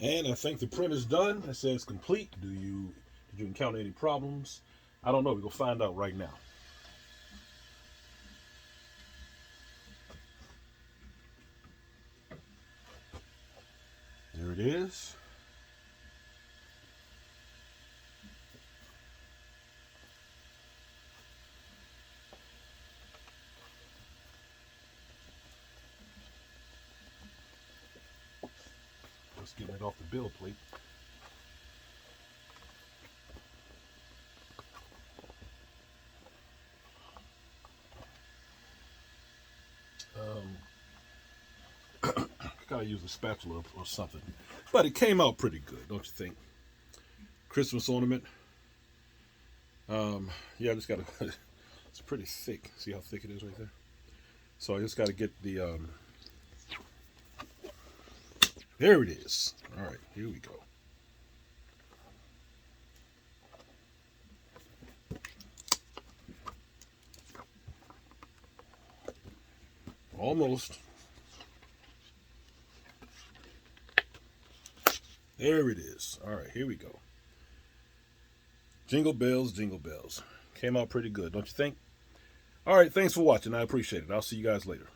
And I think the print is done. It says complete. Did you encounter any problems? I don't know. We're gonna find out right now. There it is. Let's get it off the bill plate. Gotta use a spatula or something. But it came out pretty good, don't you think? Christmas ornament. Yeah, I just gotta. It's pretty thick. See how thick it is right there? So I just gotta get the. There it is. All right, here we go. Almost. There it is. All right, here we go. Jingle bells, jingle bells. Came out pretty good, don't you think? All right, thanks for watching. I appreciate it. I'll see you guys later.